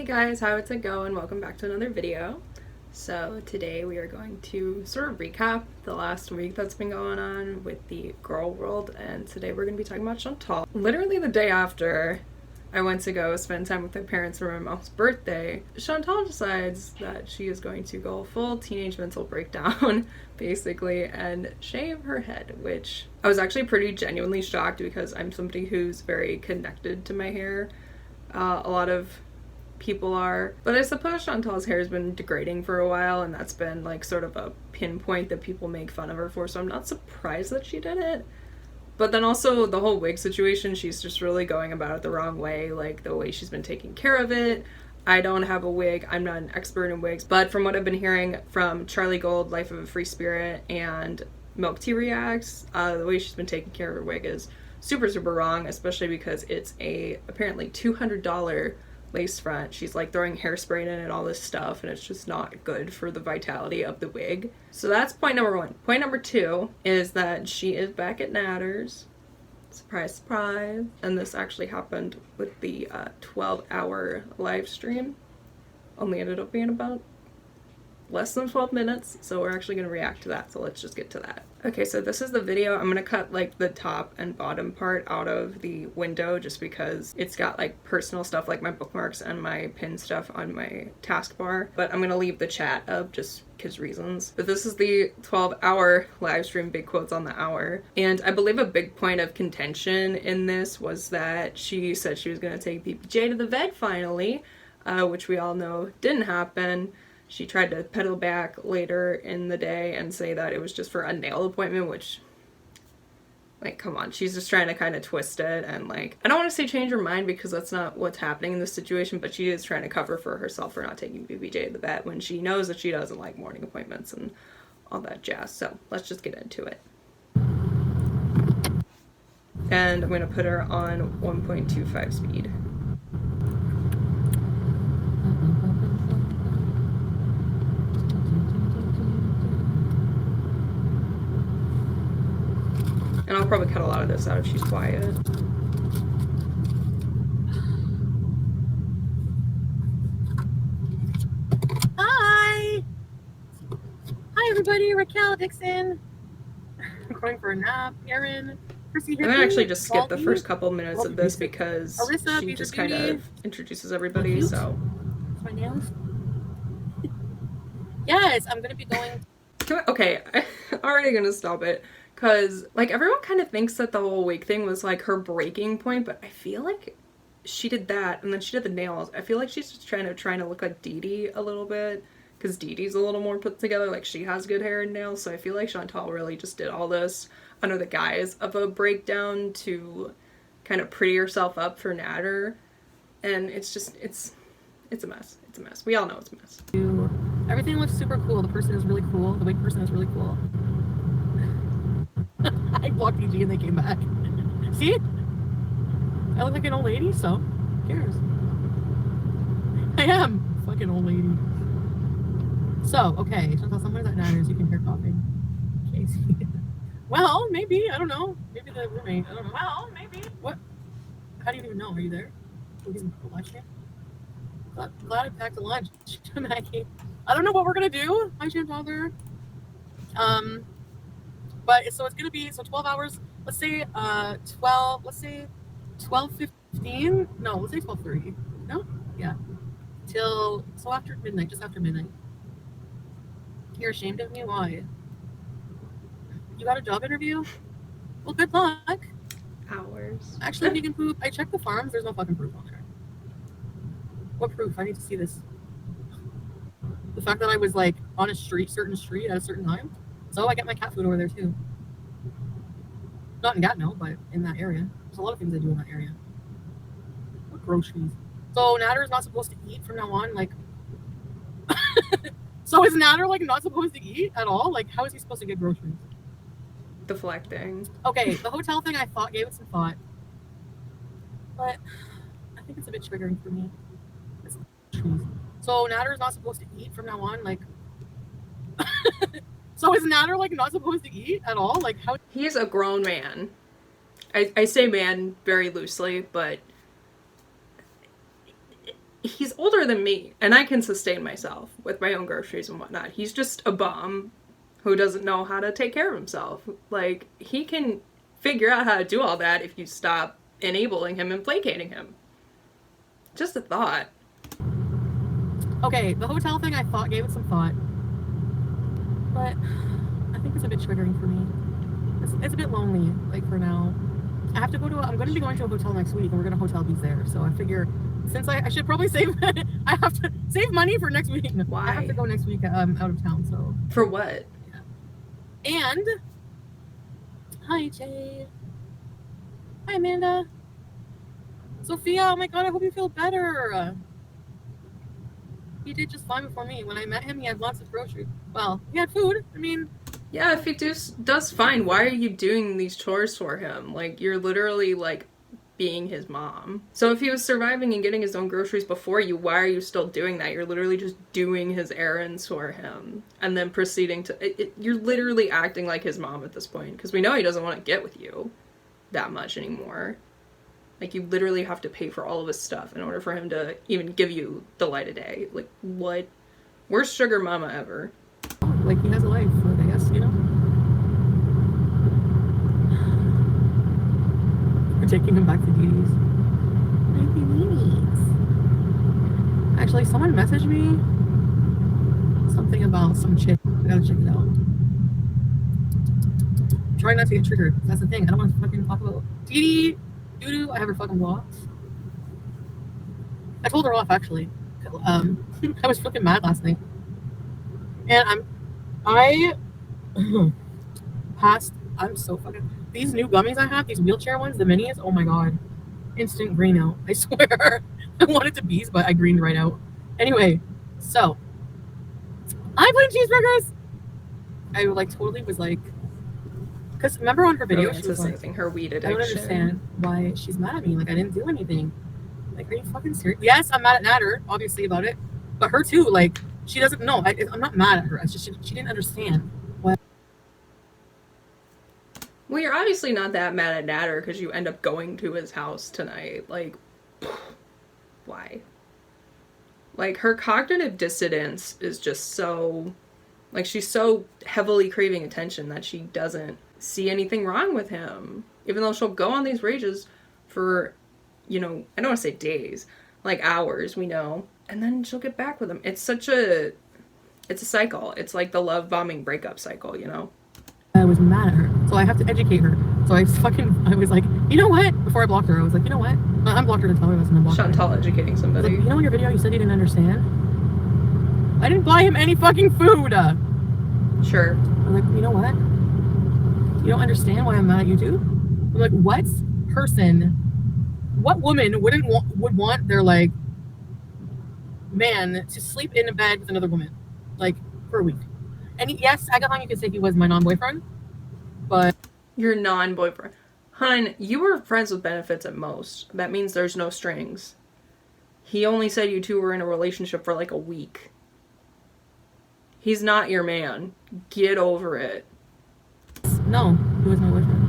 Hey guys, how's it going? Welcome back to another video. So today we are going to sort of recap the last week that's been going on with the girl world, and today we're going to be talking about Chantal. Literally the day after I went to go spend time with my parents for my mom's birthday, Chantal decides that she is going to go full teenage mental breakdown basically and shave her head, which I was actually pretty genuinely shocked because I'm somebody who's very connected to my hair. A lot of people are, but I suppose Chantal's hair has been degrading for a while, and that's been like sort of a pinpoint that people make fun of her for, so I'm not surprised that she did it. But then also the whole wig situation, she's just really going about it the wrong way, like the way she's been taking care of it. I don't have a wig, I'm not an expert in wigs, but from what I've been hearing from Charlie Gold, Life of a Free Spirit, and Milk Tea Reacts, the way she's been taking care of her wig is super wrong, especially because it's a apparently $200 lace front. She's like throwing hairspray in it and all this stuff, and it's just not good for the vitality of the wig. So that's point number one. Point number two is that she is back at Natter's. Surprise, surprise. And this actually happened with the 12-hour live stream. Only ended up being about less than 12 minutes, so we're actually going to react to that, so let's just get to that. Okay, so this is the video. I'm going to cut like the top and bottom part out of the window just because it's got like personal stuff like my bookmarks and my pin stuff on my taskbar, but I'm going to leave the chat up just because reasons. But this is the 12-hour live stream, big quotes on the hour, and I believe a big point of contention in this was that she said she was going to take PPJ to the vet finally, which we all know didn't happen. She tried to pedal back later in the day and say that it was just for a nail appointment, which, like, come on, she's just trying to kind of twist it, and like, I don't want to say change her mind because that's not what's happening in this situation, but she is trying to cover for herself for not taking BBJ to the vet when she knows that she doesn't like morning appointments and all that jazz. So let's just get into it. And I'm going to put her on 1.25 speed. And I'll probably cut a lot of this out if she's quiet. Hi! Hi everybody, Raquel Dixon. I'm going for a nap. Aaron, Chrissy. I'm gonna actually just skip the first couple minutes of this because Alyssa, she just kind of introduces everybody, so. My nails? Yes, I'm gonna be going. Okay, I'm already gonna stop it. Because, like, everyone kind of thinks that the whole wig thing was, like, her breaking point, but I feel like she did that, and then she did the nails. I feel like she's just trying to look like Dee Dee a little bit, because Dee Dee's a little more put together, like, she has good hair and nails, so I feel like Chantal really just did all this under the guise of a breakdown to kind of pretty herself up for Natter, and it's just, it's a mess. It's a mess. We all know it's a mess. Everything looks super cool. The person is really cool. The wig person is really cool. I blocked EG and they came back. See? I look like an old lady, so who cares? I am fucking old lady. So, okay, Chantal, somewhere that matters. You can hear coughing. Casey. Well, maybe. I don't know. Maybe the roommate. I don't know. Well, maybe. What? How do you even know? Are you there? Are you lunch here? Glad I packed a lunch. Maggie. I don't know what we're gonna do. Hi, Chantal. But so it's gonna be 12 hours. Let's say 12:15. No, let's say 12:30. No, yeah, till so after midnight, just after midnight. You're ashamed of me? Why? You got a job interview? Well, good luck. Hours. Actually, vegan poop. I checked the farms. There's no fucking proof on there. What proof? I need to see this. The fact that I was like on a certain street at a certain time. So I get my cat food over there too. Not in Gatineau, but in that area. There's a lot of things I do in that area. What groceries? So Natter is not supposed to eat from now on, like. So is Natter like not supposed to eat at all? Like, how is he supposed to get groceries? Deflecting. Okay, the hotel thing I thought gave it some thought, but I think it's a bit triggering for me. So Natter is not supposed to eat from now on, like. So is Natter like not supposed to eat at all? Like, how? He's a grown man. I say man very loosely, but he's older than me, and I can sustain myself with my own groceries and whatnot. He's just a bum who doesn't know how to take care of himself. Like, he can figure out how to do all that if you stop enabling him and placating him. Just a thought. Okay, the hotel thing, I thought, gave it some thought. But I think it's a bit triggering for me. It's a bit lonely, like, for now. I'm going to be going to a hotel next week, and we're going to hotel bees there. So I figure, since I should probably save, I have to save money for next week. Why? I have to go next week out of town, so. For what? Yeah. And, hi, Jade. Hi, Amanda. Sophia, oh my god, I hope you feel better. He did just fine before me. When I met him, he had lots of groceries. Well, he had food. I mean... Yeah, if he does fine, why are you doing these chores for him? Like, you're literally, like, being his mom. So if he was surviving and getting his own groceries before you, why are you still doing that? You're literally just doing his errands for him. And then proceeding to... you're literally acting like his mom at this point. Because we know he doesn't want to get with you that much anymore. Like, you literally have to pay for all of his stuff in order for him to even give you the light of day. Like, what? Worst sugar mama ever. Like, he has a life, I guess, you know? We're taking him back to Didi's. Actually, someone messaged me something about some chick. I gotta check it out. Try not to get triggered. That's the thing. I don't want to fucking talk about Didi. Doo-doo. I have her fucking blocked. I told her off, actually. I was fucking mad last night. And I'm so fucking... These new gummies I have, these wheelchair ones, the minis, oh my god. Instant green out. I swear. I wanted to bees, but I greened right out. Anyway, so. I put in cheeseburgers! I, like, totally was like... Because remember on her video, she was like... her weed addiction. I don't understand why she's mad at me. Like, I didn't do anything. Like, are you fucking serious? Yes, I'm mad at Natter, obviously, about it. But her too, like... She doesn't know. I'm not mad at her. It's just she didn't understand. What? Well, you're obviously not that mad at Natter because you end up going to his house tonight. Like, why? Like, her cognitive dissonance is just so... Like, she's so heavily craving attention that she doesn't see anything wrong with him. Even though she'll go on these rages for, you know, I don't want to say days, like hours, we know. And then she'll get back with him. It's a cycle. It's like the love bombing breakup cycle, you know? I was mad at her. So I have to educate her. So I was like, you know what? Before I blocked her, I was like, you know what? I unblocked her to tell her I wasn't unblocked her. Chantal educating somebody. Like, you know in your video you said you didn't understand? I didn't buy him any fucking food! Sure. I'm like, you know what? You don't understand why I'm mad at you too? I'm like, what woman would want their, like, man to sleep in a bed with another woman, like, for a week? And yes, I got on, you could say he was my non-boyfriend, but... Your non-boyfriend. Hun, you were friends with benefits at most. That means there's no strings. He only said you two were in a relationship for like a week. He's not your man. Get over it. No, he was my boyfriend.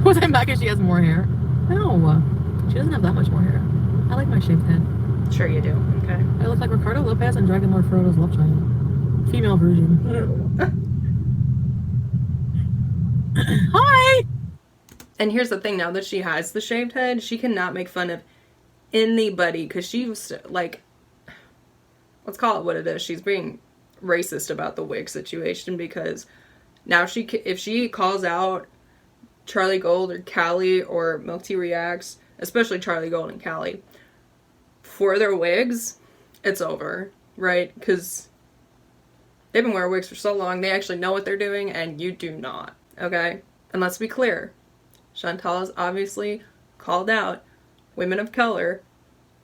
Was I mad because she has more hair? No, she doesn't have that much more hair. I like my shaved head. Sure you do. Okay. I look like Ricardo Lopez and Dragon Lord Frodo's love child. Female version. Hi! And here's the thing, now that she has the shaved head, she cannot make fun of anybody, because she's, like, let's call it what it is. She's being racist about the wig situation, because now if she calls out Charlie Gold or Callie or Milk Tea Reacts, especially Charlie Gold and Callie, for their wigs, it's over, right? Because they've been wearing wigs for so long, they actually know what they're doing, and you do not, okay? And let's be clear, Chantal has obviously called out women of color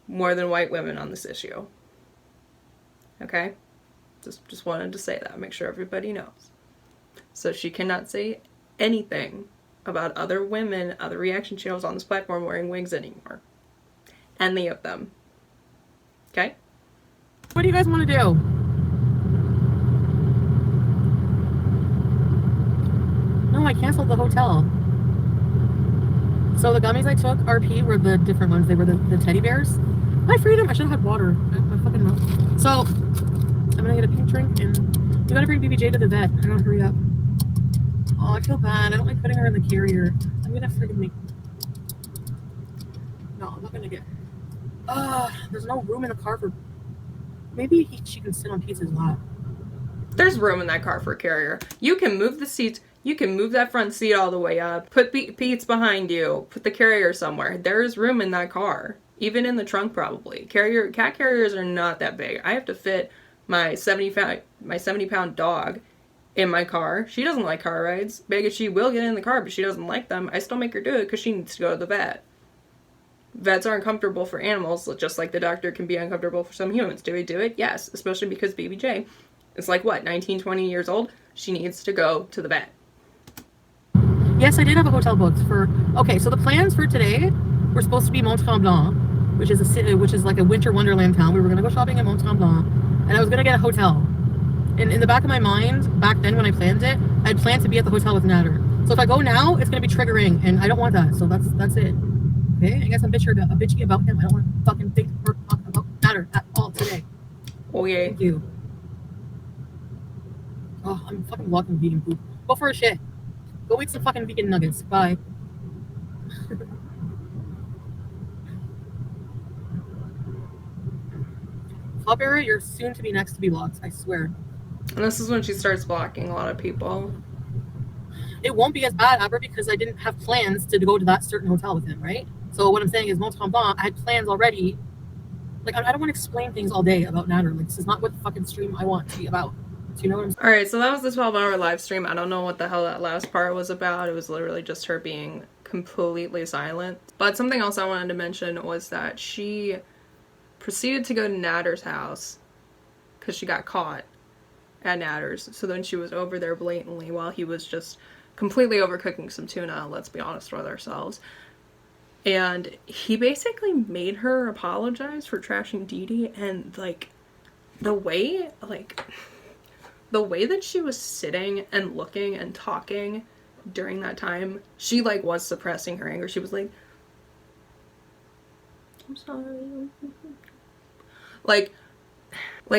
more than white women on this issue. Okay? Just wanted to say that, make sure everybody knows. So she cannot say anything about other women, other reaction channels on this platform wearing wigs anymore. Any of them. Okay? What do you guys want to do? No, I canceled the hotel. So the gummies I took, RP, were the different ones. They were the teddy bears. My freedom. I should have had water. My fucking mouth. So I'm gonna get a pink drink, and we gotta bring BBJ to the vet. I gotta hurry up. Oh, I feel bad. I don't like putting her in the carrier. I'm gonna freaking make. No, I'm not gonna get. There's no room in the car for. Maybe she can sit on Pete's lap. There's room in that car for a carrier. You can move the seats. You can move that front seat all the way up. Put Pete's behind you. Put the carrier somewhere. There's room in that car. Even in the trunk, probably. Cat carriers are not that big. I have to fit my 70-pound dog in my car. She doesn't like car rides. Maybe she will get in the car, but she doesn't like them. I still make her do it because she needs to go to the vet. Vets are uncomfortable for animals, just like the doctor can be uncomfortable for some humans. Do we do it? Yes, especially because BBJ is like, what, 19, 20 years old? She needs to go to the vet. Yes, I did have a hotel booked for... Okay, so the plans for today were supposed to be Mont Tremblant, which is like a winter wonderland town. We were going to go shopping in Mont Tremblant, and I was going to get a hotel. And in the back of my mind, back then when I planned it, I'd planned to be at the hotel with Natter. So if I go now, it's going to be triggering, and I don't want that. So that's it. Okay, I guess I'm bitchy about him. I don't want to fucking think or talk about Natter at all today. Oh, yeah. Thank you. Oh, I'm fucking walking vegan poop. Go for a shit. Go eat some fucking vegan nuggets. Bye. Flopberry, you're soon to be next to be blocked, I swear. And this is when she starts blocking a lot of people. It won't be as bad, Amber, because I didn't have plans to go to that certain hotel with him, right? So what I'm saying is Mont Tremblant, I had plans already. Like, I don't want to explain things all day about Natter. Like, this is not what the fucking stream I want to be about. Do you know what I'm saying? Alright, so that was the 12-hour live stream. I don't know what the hell that last part was about. It was literally just her being completely silent. But something else I wanted to mention was that she proceeded to go to Natter's house because she got caught at Natter's. So then she was over there blatantly while he was just completely overcooking some tuna, let's be honest with ourselves. And he basically made her apologize for trashing Dee Dee, and like the way that she was sitting and looking and talking during that time, she like was suppressing her anger. She was like, I'm sorry. Like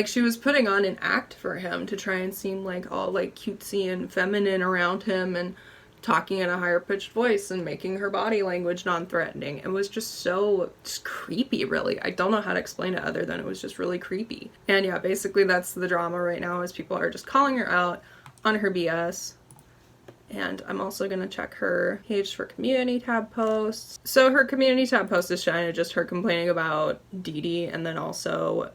she was putting on an act for him to try and seem like all like cutesy and feminine around him and talking in a higher pitched voice and making her body language non-threatening. It was just creepy, really. I don't know how to explain it other than it was just really creepy. And yeah, basically that's the drama right now, is people are just calling her out on her BS. And I'm also going to check her page for community tab posts. So her community tab post is kind of just her complaining about Dee Dee, and then also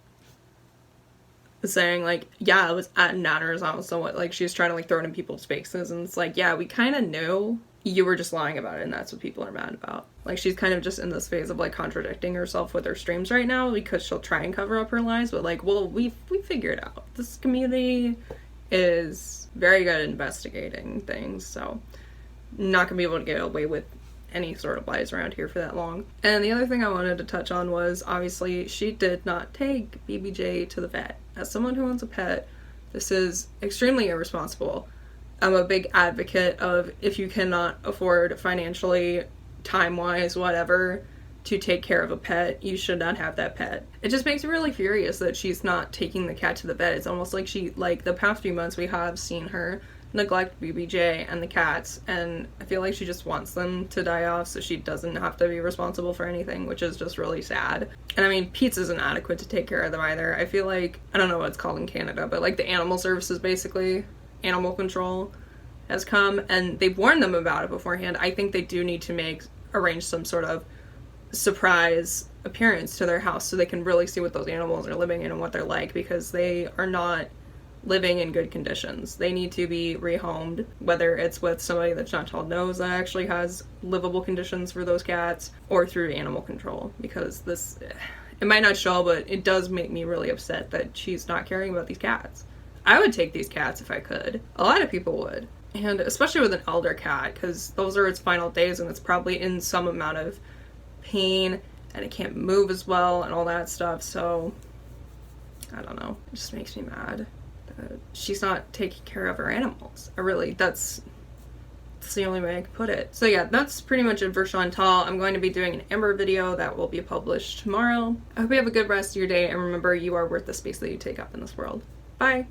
saying like, yeah, I was at Natter's house, so what, like she's trying to like throw it in people's faces, and it's like, yeah, we kind of knew you were just lying about it, and that's what people are mad about. Like she's kind of just in this phase of like contradicting herself with her streams right now, because she'll try and cover up her lies, but like, well, we figured out this community is very good at investigating things, so not gonna be able to get away with any sort of lies around here for that long. And the other thing I wanted to touch on was, obviously, she did not take BBJ to the vet. As someone who owns a pet, this is extremely irresponsible. I'm a big advocate of, if you cannot afford financially, time-wise, whatever, to take care of a pet, you should not have that pet. It just makes me really furious that she's not taking the cat to the vet. It's almost like she, like, the past few months we have seen her neglect BBJ and the cats, and I feel like she just wants them to die off so she doesn't have to be responsible for anything, which is just really sad. And I mean, Pete's isn't adequate to take care of them either. I feel like, I don't know what it's called in Canada, but like the animal services, basically, animal control has come, and they've warned them about it beforehand. I think they do need to arrange some sort of surprise appearance to their house so they can really see what those animals are living in and what they're like, because they are not living in good conditions. They need to be rehomed, whether it's with somebody that Chantal knows that actually has livable conditions for those cats, or through animal control, because this, it might not show, but it does make me really upset that she's not caring about these cats. I would take these cats if I could. A lot of people would. And especially with an elder cat, because those are its final days and it's probably in some amount of pain and it can't move as well and all that stuff, so I don't know. It just makes me mad. She's not taking care of her animals. That's That's the only way I could put it. So yeah, that's pretty much it for Chantal. I'm going to be doing an Amber video that will be published tomorrow. I hope you have a good rest of your day, and remember, you are worth the space that you take up in this world. Bye!